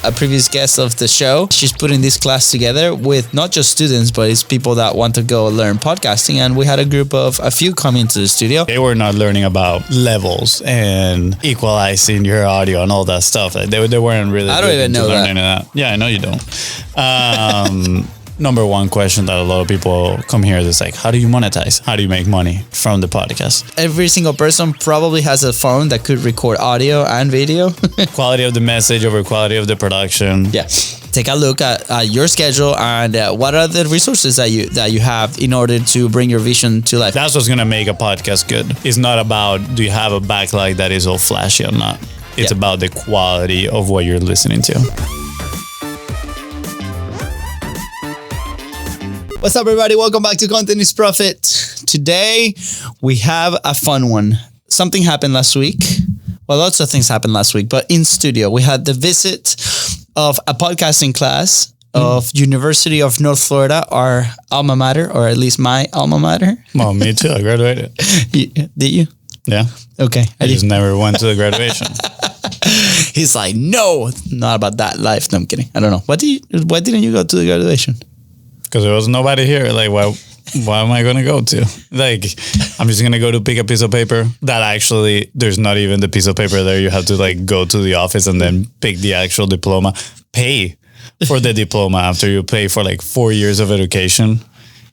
a previous guest of the show. She's putting this class together with not just students, but it's people that want to go learn podcasting. And we had a few come into the studio. They were not learning about levels and equalizing your audio and all that stuff. They weren't really. I don't even know that. Yeah, I know you don't. Number one question that a lot of people come here is like, how do you monetize? How do you make money from the podcast? Every single person probably has a phone that could record audio and video. Quality of the message over quality of the production. Yeah. Take a look at your schedule and what are the resources that you have in order to bring your vision to life. That's what's going to make a podcast good. It's not about do you have a backlight that is all flashy or not. It's about the quality of what you're listening to. What's up, everybody? Welcome back to Content is Profit. Today, we have a fun one. Something happened last week. Well, lots of things happened last week, but in studio, we had the visit of a podcasting class of University of North Florida, our alma mater, or at least my alma mater. Well, me too. I graduated. Did you? Yeah. Okay. I just never went to the graduation. He's like, no, not about that life. No, I'm kidding. I don't know. Why didn't you go to the graduation? Because there was nobody here. Like, why am I going to go to? Like, I'm just going to go to pick a piece of paper that actually, there's not even the piece of paper there. You have to like go to the office and then pick the actual diploma. Pay for the diploma after you pay for like 4 years of education.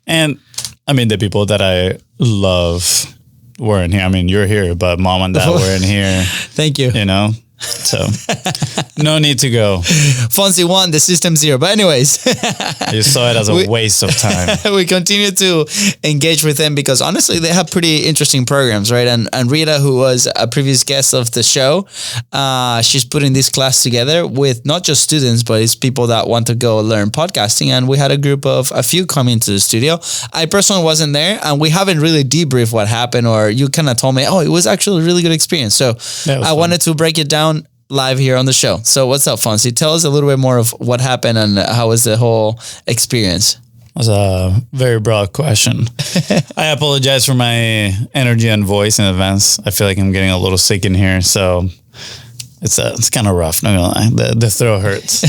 And I mean, the people that I love weren't here. I mean, you're here, but mom and dad weren't here. Thank you. You know? So no need to go. Fonzie won, the system 0. But anyways, you saw it as a waste of time. We continue to engage with them because honestly, they have pretty interesting programs, right? And Rita, who was a previous guest of the show, she's putting this class together with not just students, but it's people that want to go learn podcasting. And we had a few come into the studio. I personally wasn't there, and we haven't really debriefed what happened, or you kind of told me, oh, it was actually a really good experience. So I wanted to break it down live here on the show. So what's up, Fonzie? Tell us a little bit more of what happened and how was the whole experience? That's a very broad question. I apologize for my energy and voice in advance. I feel like I'm getting a little sick in here, so it's kind of rough, not gonna lie. The throat hurts.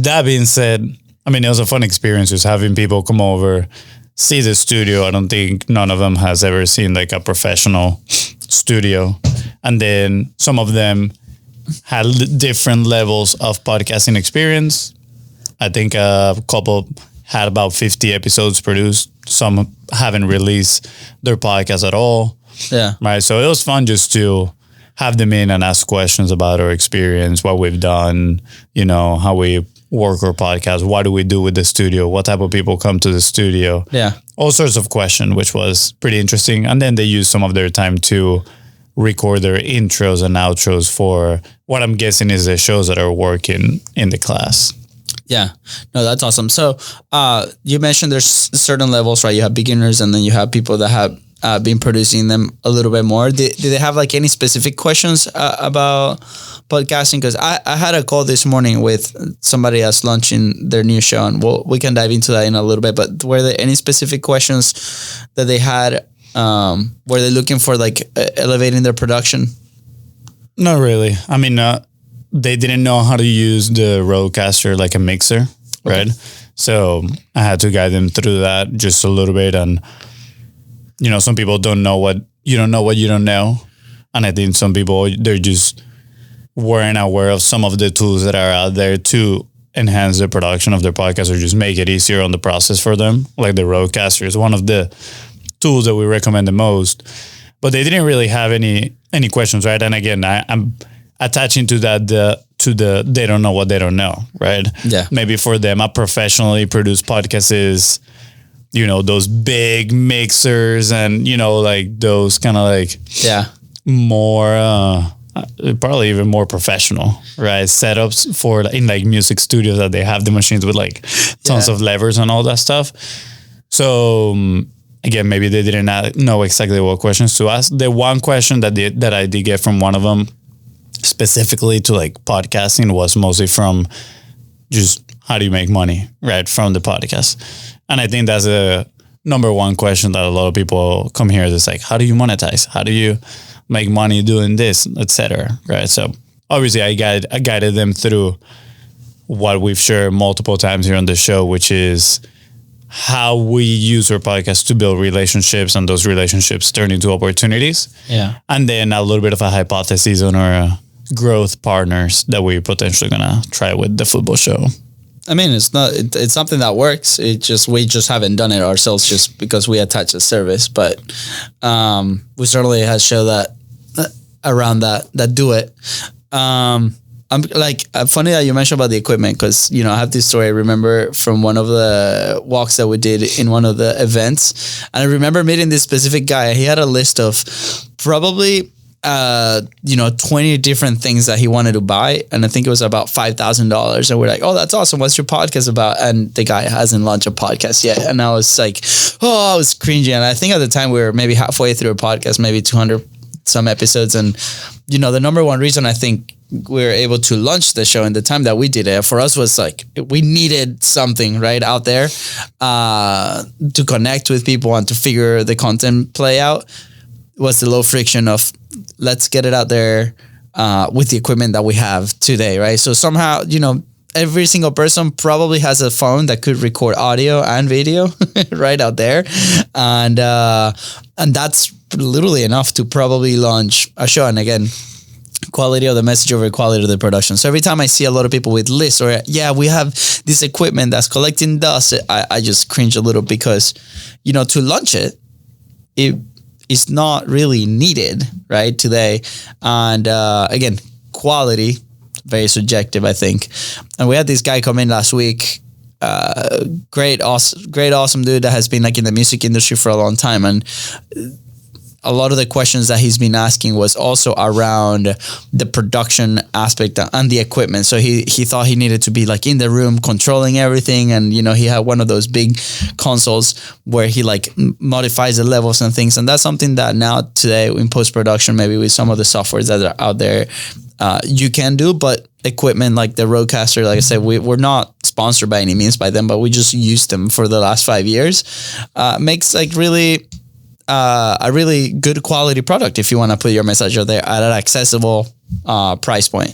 That being said, I mean, it was a fun experience just having people come over, see the studio. I don't think none of them has ever seen like a professional studio. And then some of them had different levels of podcasting experience. I think a couple had about 50 episodes produced. Some haven't released their podcast at all. Yeah. Right. So it was fun just to have them in and ask questions about our experience, what we've done, you know, how we work our podcast, what do we do with the studio, what type of people come to the studio. Yeah. All sorts of questions, which was pretty interesting. And then they used some of their time to record their intros and outros for what I'm guessing is the shows that are working in the class. Yeah, no, that's awesome. So you mentioned there's certain levels, right? You have beginners and then you have people that have been producing them a little bit more. Did they have like any specific questions about podcasting? Because I had a call this morning with somebody that's launching their new show, and we can dive into that in a little bit. But were there any specific questions that they had? Were they looking for like elevating their production? Not really. I mean, they didn't know how to use the Rodecaster like a mixer, right? So I had to guide them through that just a little bit. And, you know, some people don't know what you don't know. And I think some people, they're just weren't aware of some of the tools that are out there to enhance the production of their podcast or just make it easier on the process for them. Like the Rodecaster is one of the tools that we recommend the most, but they didn't really have any questions, right? And again, I'm attaching to that they don't know what they don't know, right? Yeah. Maybe for them, a professionally produced podcast is, you know, those big mixers and, you know, like those kind of like more probably even more professional, right? Setups for in like music studios that they have the machines with like tons of levers and all that stuff. So again, maybe they didn't know exactly what questions to ask. The one question that I did get from one of them specifically to like podcasting was mostly from just how do you make money, right, from the podcast. And I think that's a number one question that a lot of people come here. It's like, how do you monetize? How do you make money doing this, etc. Right? So obviously I guided them through what we've shared multiple times here on the show, which is how we use our podcast to build relationships, and those relationships turn into opportunities. Yeah. And then a little bit of a hypothesis on our growth partners that we're potentially going to try with the football show. I mean, it's something that works. We just haven't done it ourselves just because we attach a service, but we certainly have show that around that do it. I'm like, funny that you mentioned about the equipment, because, you know, I have this story I remember from one of the walks that we did in one of the events. And I remember meeting this specific guy. He had a list of probably, 20 different things that he wanted to buy. And I think it was about $5,000. And we're like, oh, that's awesome. What's your podcast about? And the guy hasn't launched a podcast yet. And I was like, oh, I was cringing. And I think at the time we were maybe halfway through a podcast, maybe 200 some episodes. And, you know, the number one reason I think we were able to launch the show in the time that we did it for us was like, we needed something right out there to connect with people and to figure the content play out. Was the low friction of let's get it out there with the equipment that we have today, right? So somehow, you know, every single person probably has a phone that could record audio and video right out there. And that's literally enough to probably launch a show. And again, quality of the message over quality of the production. So every time I see a lot of people with lists or, we have this equipment that's collecting dust, I just cringe a little because, you know, to launch it is not really needed right today. And again, quality, very subjective, I think. And we had this guy come in last week, great, awesome dude that has been like in the music industry for a long time. And a lot of the questions that he's been asking was also around the production aspect and the equipment. So he thought he needed to be like in the room controlling everything. And, you know, he had one of those big consoles where he like modifies the levels and things. And that's something that now today in post-production, maybe with some of the softwares that are out there, you can do. But equipment like the Rodecaster, like I said, we're not sponsored by any means by them, but we just used them for the last 5 years. Makes like really... a really good quality product if you want to put your message out there at an accessible price point.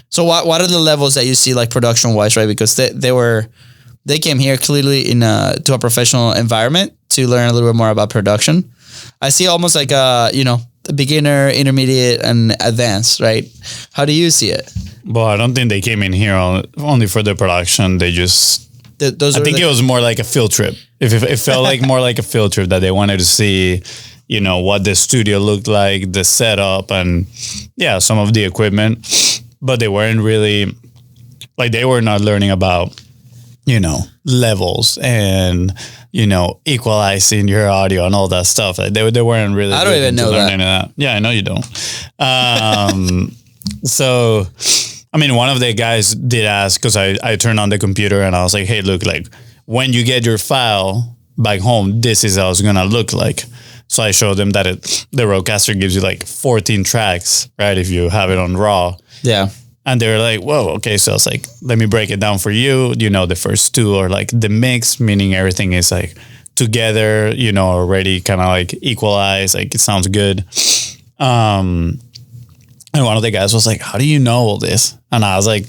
So what are the levels that you see like production wise, right? Because they came here clearly to a professional environment to learn a little bit more about production. I see almost like a beginner, intermediate, and advanced, right? How do you see it? Well, I don't think they came in here only for the production. They just... I think it was more like a field trip. It felt like more like a field trip that they wanted to see, you know, what the studio looked like, the setup, and some of the equipment. But they weren't really like, they were not learning about, you know, levels and, you know, equalizing your audio and all that stuff. Like they weren't really. I don't even know that. Yeah, I know you don't. So. I mean, one of the guys did ask, because I turned on the computer and I was like, hey, look, like when you get your file back home, this is how it's going to look like. So I showed them that the Rodecaster gives you like 14 tracks, right? If you have it on RAW. Yeah. And they were like, whoa, okay. So I was like, let me break it down for you. You know, the first two are like the mix, meaning everything is like together, you know, already kind of like equalized, like it sounds good. And one of the guys was like, how do you know all this? And I was like,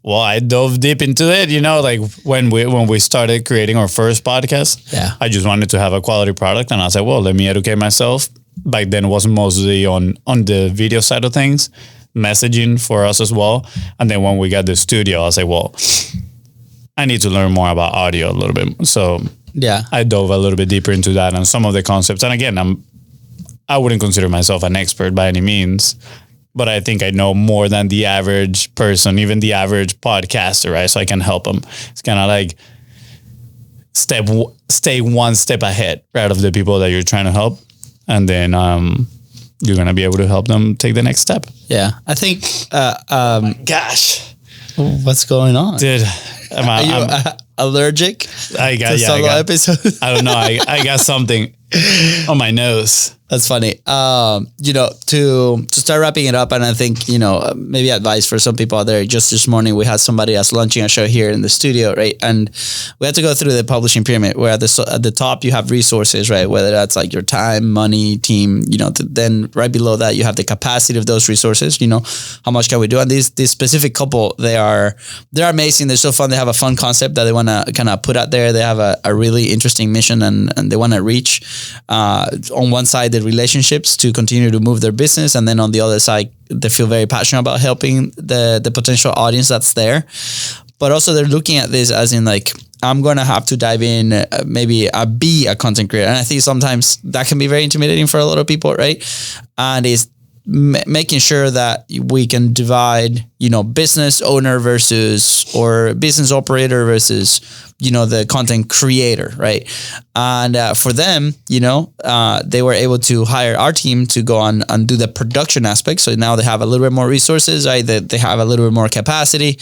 well, I dove deep into it, you know, like when we started creating our first podcast, I just wanted to have a quality product. And I was like, well, let me educate myself. Back then it was mostly on the video side of things, messaging for us as well. And then when we got the studio, I was like, well, I need to learn more about audio a little bit. So I dove a little bit deeper into that and some of the concepts. And again, I wouldn't consider myself an expert by any means, but I think I know more than the average person, even the average podcaster, right? So I can help them. It's kind of like stay one step ahead, right, of the people that you're trying to help. And then you're going to be able to help them take the next step. Yeah. I think, gosh, what's going on? Dude, are you allergic to solo episodes? I don't know. I got something on my nose. That's funny. To start wrapping it up, and I think, maybe advice for some people out there. Just this morning, we had somebody else launching a show here in the studio, right? And we had to go through the publishing pyramid, where at the top you have resources, right? Whether that's like your time, money, team, then right below that you have the capacity of those resources. How much can we do? And this specific couple, they're amazing. They're so fun. They have a fun concept that they want to kind of put out there. They have a really interesting mission, and they want to reach on one side the relationships to continue to move their business, and then on the other side they feel very passionate about helping the potential audience that's there. But also they're looking at this as in like, I'm going to have to dive in, maybe be a content creator. And I think sometimes that can be very intimidating for a lot of people, right? And it's making sure that we can divide, business owner or business operator versus, the content creator, right? And for them, they were able to hire our team to go on and do the production aspect. So now they have a little bit more resources, right? They have a little bit more capacity.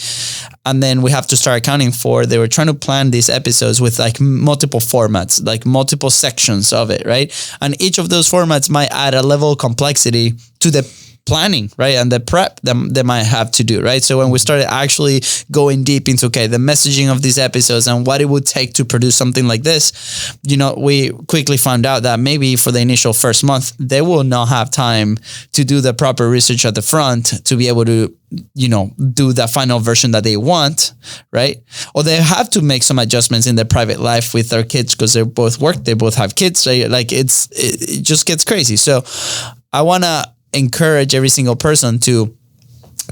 And then we have to start accounting for, they were trying to plan these episodes with like multiple formats, like multiple sections of it, right? And each of those formats might add a level of complexity to the planning, right? And the prep that they might have to do, right? So when we started actually going deep into, the messaging of these episodes and what it would take to produce something like this, we quickly found out that maybe for the initial first month, they will not have time to do the proper research at the front to be able to, do that final version that they want, right? Or they have to make some adjustments in their private life with their kids because they both work, they both have kids, right? Like it just gets crazy. So I want to encourage every single person to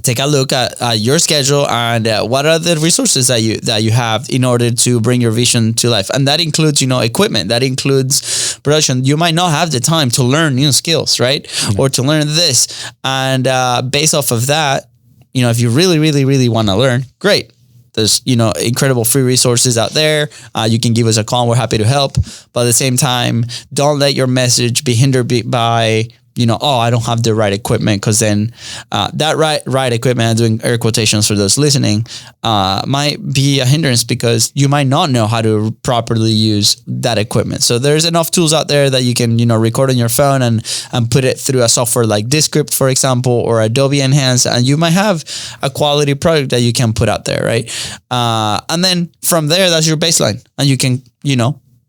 take a look at your schedule and what are the resources that you have in order to bring your vision to life. And that includes, equipment, that includes production. You might not have the time to learn new skills, right? Mm-hmm. Or to learn this. And based off of that, if you really, really, really want to learn, great. There's, incredible free resources out there. You can give us a call and we're happy to help. But at the same time, don't let your message be hindered by, I don't have the right equipment, because then that right equipment, I'm doing air quotations for those listening, might be a hindrance because you might not know how to properly use that equipment. So there's enough tools out there that you can, record on your phone and put it through a software like Descript, for example, or Adobe Enhance, and you might have a quality product that you can put out there, right? And then from there, that's your baseline, and you can,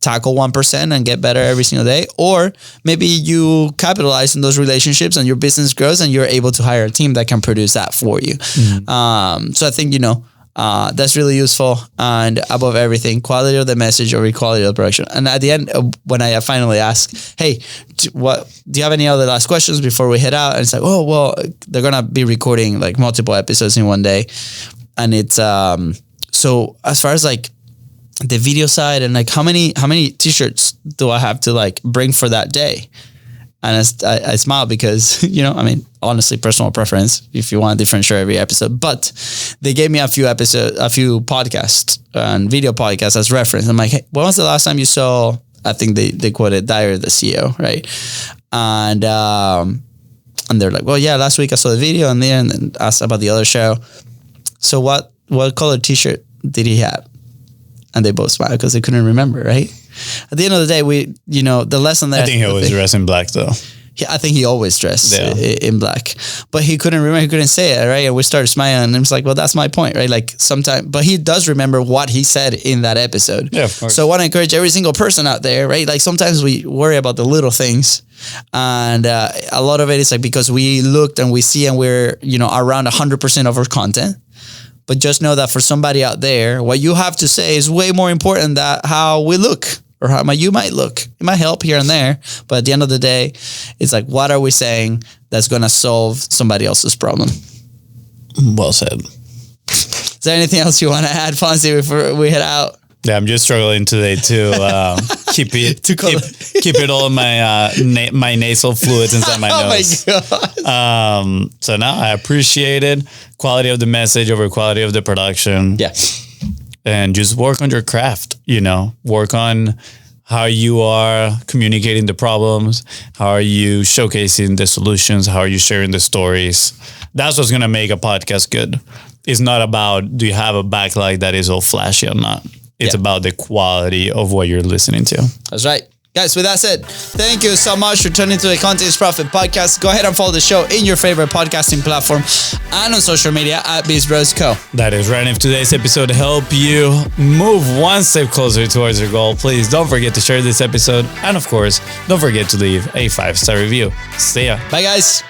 tackle 1% and get better every single day. Or maybe you capitalize on those relationships and your business grows and you're able to hire a team that can produce that for you. Mm-hmm. So I think, that's really useful. And above everything, quality of the message over quality of the production. And at the end, when I finally ask, hey, do you have any other last questions before we head out? And it's like, oh, well, they're going to be recording like multiple episodes in one day. And it's, so as far as like the video side and like how many t-shirts do I have to like bring for that day? And I smile because, honestly, personal preference, if you want a different shirt every episode, but they gave me a few podcasts and video podcasts as reference. I'm like, hey, when was the last time you saw, I think they quoted Dyer, the CEO, right? And they're like, well, yeah, last week I saw the video and then asked about the other show. So what color t-shirt did he have? And they both smiled because they couldn't remember, right? At the end of the day, the lesson there. I think he always dressed in black, though. Yeah, I think he always dressed in black. But he couldn't remember, he couldn't say it, right? And we started smiling, and it's like, well, that's my point, right? Like sometimes, but he does remember what he said in that episode. Yeah, of course. So I want to encourage every single person out there, right? Like sometimes we worry about the little things. And a lot of it is like because we looked and we see and we're, around 100% of our content. But just know that for somebody out there, what you have to say is way more important than how we look or how you might look. It might help here and there. But at the end of the day, it's like, what are we saying that's going to solve somebody else's problem? Well said. Is there anything else you want to add, Fonzie, before we head out? Yeah, I'm just struggling today to keep it all in my nasal fluids inside my nose. Oh my God. So now I appreciate it. Quality of the message over quality of the production. Yeah. And just work on your craft, work on how you are communicating the problems, how are you showcasing the solutions, how are you sharing the stories. That's what's going to make a podcast good. It's not about, do you have a backlight that is all flashy or not? It's about the quality of what you're listening to. That's right. Guys, with that said, thank you so much for tuning to the Content is Profit podcast. Go ahead and follow the show in your favorite podcasting platform and on social media at Beast Bros Co. That is right. If today's episode helped you move one step closer towards your goal, please don't forget to share this episode. And of course, don't forget to leave a 5-star review. See ya. Bye, guys.